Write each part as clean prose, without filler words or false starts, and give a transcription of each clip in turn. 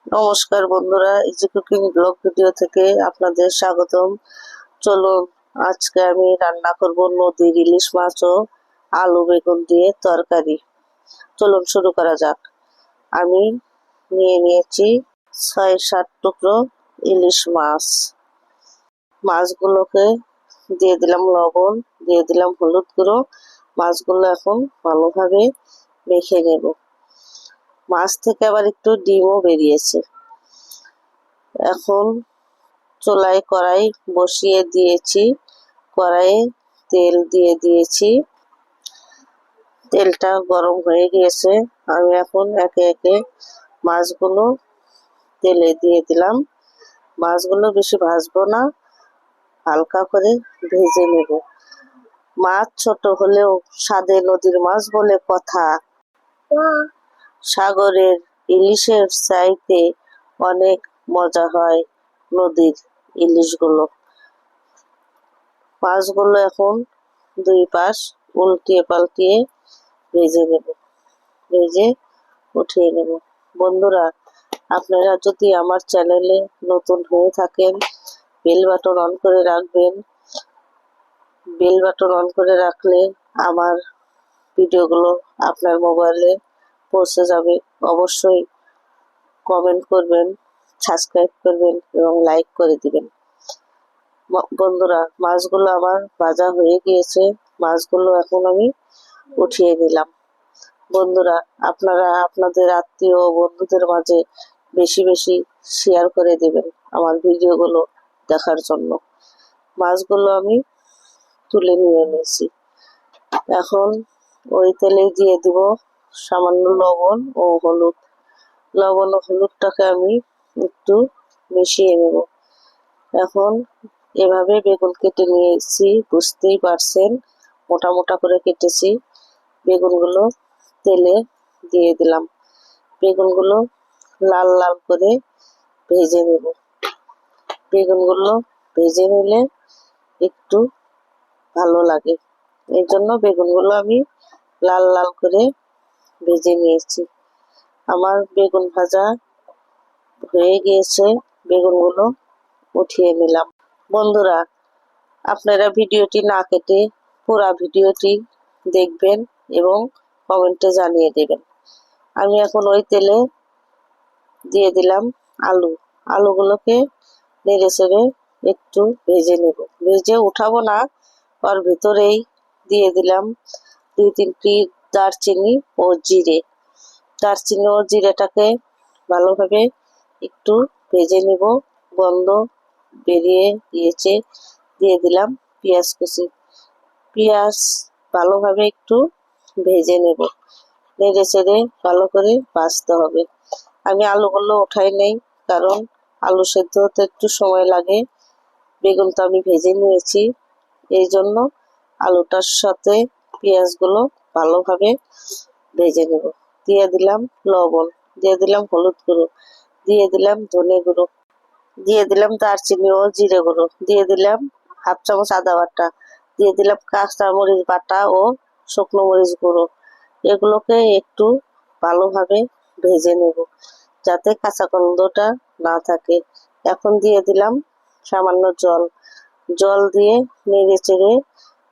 নমস্কার বন্ধুরা, easy cooking blog video থেকে আপনাদের স্বাগতম। চলুন, আজকে আমি রান্না করব নদীর ইলিশ মাছ ও আলু বেগুন দিয়ে তরকারি। চলুন শুরু করা যাক। আমি নিয়ে নিয়েছি 6-7 টুকরো ইলিশ মাছ। মাছগুলোকে দিয়ে দিলাম লবণ, দিয়ে দিলাম হলুদ গুঁড়ো। মাছগুলো এখন ভালোভাবে মেখে নেব। মাছ থেকে আবার একটু ডিমও বেরিয়েছে। এখন চুলায় কড়াই বসিয়ে দিয়েছি, কড়াইয়ে তেল দিয়ে দিয়েছি। তেলটা গরম হয়ে গিয়েছে। আমি এখন একে একে মাছগুলো তেলে দিয়ে দিলাম। মাছগুলো বেশি ভাজবো না, হালকা করে ভেজে নেব। মাছ ছোট হলেও স্বাদে নদীর মাছ বলে কথা। সাগরের ইলিশের চাইতে অনেক মজা হয় নদীর ইলিশগুলো। মাছগুলো এখন দুই পাশ উল্টিয়ে পাল্টিয়ে ভেজে নেব, ভেজে উঠিয়ে নেব। বন্ধুরা, আপনারা যদি আমার চ্যানেলে নতুন হয়ে থাকেন, বেল বাটন অন করে রাখবেন। বেল বাটন অন করে রাখলে আমার ভিডিওগুলো আপনার মোবাইলে পৌঁছে যাবে। অবশ্যই কমেন্ট করবেন, সাবস্ক্রাইব করবেন এবং লাইক করে দিবেন। বন্ধুরা, মাছগুলো আমার ভাজা হয়ে গিয়েছে। মাছগুলো এখন আমি উঠিয়ে নিলাম। বন্ধুরা, আপনারা আপনাদের আত্মীয় ও বন্ধুদের মাঝে বেশি বেশি শেয়ার করে দিবেন আমার ভিডিওগুলো দেখার জন্য। মাছগুলো আমি তুলে নিয়ে নিয়েছি। এখন ওই তেলে দিয়ে দিব সামান্য লবণ ও হলুদ। লবণ ও হলুদটাকে আমি একটু মিশিয়ে নেব। এখন এভাবে বেগুন কেটে নিয়েছি, বুঝতেই পারছেন, মোটা মোটা করে কেটেছি। বেগুনগুলো তেলে দিয়ে দিলাম। বেগুনগুলো লাল লাল করে ভেজে নেব। বেগুনগুলো ভেজে নিলে একটু ভালো লাগে, এই জন্য বেগুনগুলো আমি লাল লাল করে ভেজে নিয়েছি। আমার বেগুন ভাজা হয়ে গিয়েছে, বেগুনগুলো উঠিয়ে নিলাম। বন্ধুরা, আপনারা ভিডিওটি না কেটে পুরা ভিডিওটি দেখবেন এবং কমেন্টে জানিয়ে দেবেন। আমি এখন ওই তেলে দিয়ে দিলাম আলু। আলুগুলোকে নেড়ে চেড়ে একটু ভেজে নেব। ভেজে উঠাবো না, ওর ভিতরেই দিয়ে দিলাম 2-3টি দারচিনি ও জিরে। দারচিনি ও জিরেটাকে ভালোভাবে একটু ভেজে নেব। গন্ধ বেরিয়ে গিয়েছে, দিয়ে দিলাম পেঁয়াজ কুচি। পেঁয়াজ ভালোভাবে একটু ভেজে নেব। নেড়ে চেড়ে ভালো করে ভাজতে হবে। আমি আলুগুলো উঠাই নেই, কারণ আলু সেদ্ধ হতে একটু সময় লাগে। বেগুন তো আমি ভেজে নিয়েছি, এই জন্য আলুটার সাথে পেঁয়াজগুলো ভালোভাবে ভেজে নেব। দিয়ে দিলাম লবণ, দিয়ে দিলাম হলুদ গুঁড়ো, দিয়ে দিলাম ধনে গুঁড়ো, দিয়ে দিলাম দারচিনি ও জিরে গুঁড়ো, দিয়ে দিলাম 1/2 চামচ আদা বাটা, দিয়ে দিলাম কাঁচা মরিচ বাটা ও শুকনো মরিচ গুঁড়ো। এগুলোকে একটু ভালোভাবে ভেজে নেব, যাতে কাঁচা গন্ধটা না থাকে। এখন দিয়ে দিলাম সামান্য জল। জল দিয়ে নেড়ে চেড়ে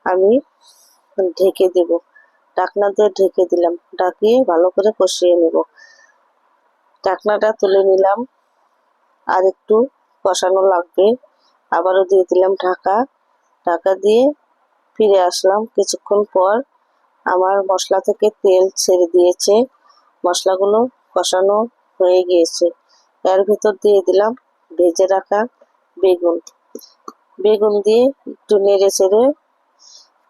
আমি ঢেকে দেব। ঢাকনা দিয়ে ঢেকে দিলাম, ঢাকিয়ে ভালো করে কষিয়ে নেব। ঢাকনাটা তুলে নিলাম, আর একটু কষানো লাগবে। আবারও দিয়ে দিলাম ঢাকা। ঢাকা দিয়ে ফিরে আসলাম কিছুক্ষণ পর। আমার মশলা থেকে তেল ছেড়ে দিয়েছে, মশলাগুলো কষানো হয়ে গিয়েছে। এর ভিতর দিয়ে দিলাম ভেজে রাখা বেগুন। বেগুন দিয়ে একটু নেড়ে চেড়ে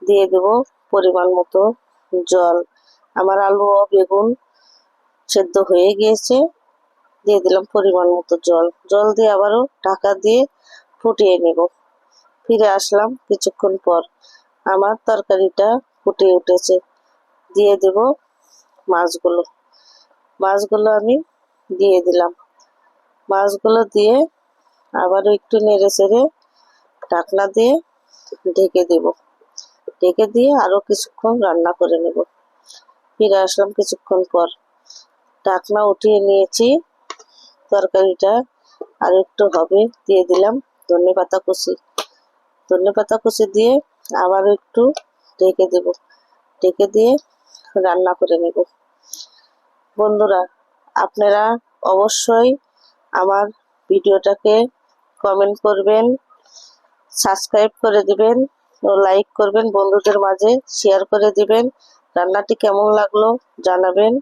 দিয়ে দেব পরিমাণ মতো জল। আমার আলু ও বেগুন সেদ্ধ হয়ে গিয়েছে, দিয়ে দিলাম পরিমাণ মতো জল। জল দিয়ে আবারও ঢাকা দিয়ে ফুটিয়ে নেব। ফিরে আসলাম কিছুক্ষণ পর। আমার তরকারিটা ফুটে উঠেছে। দিয়ে দেব মাছগুলো। মাছগুলো আমি দিয়ে দিলাম। মাছগুলো দিয়ে আবারও একটু নেড়ে চেড়ে ঢাকনা দিয়ে ঢেকে দেব। ঢেকে দিয়ে আরো কিছুক্ষণ রান্না করে নেব। ফিরে আসলাম কিছুক্ষণ পর। ঢাকনা উঠিয়ে নিয়েছি। তরকারিটা আর একটু হবে, দিয়ে দিলাম ধনেপাতা কুচি। ধনেপাতা কুচি দিয়ে আবার একটু ঢেকে দেব, ঢেকে দিয়ে রান্না করে নেব। বন্ধুরা, আপনারা অবশ্যই আমার ভিডিওটাকে কমেন্ট করবেন, সাবস্ক্রাইব করে দিবেন ও লাইক করবেন, বন্ধুদের মাঝে শেয়ার করে দিবেন। রান্নাটি কেমন লাগলো জানাবেন।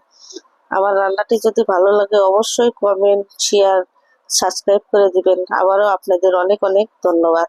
আমার রান্নাটি যদি ভালো লাগে অবশ্যই কমেন্ট, শেয়ার, সাবস্ক্রাইব করে দিবেন। আবারও আপনাদের অনেক অনেক ধন্যবাদ।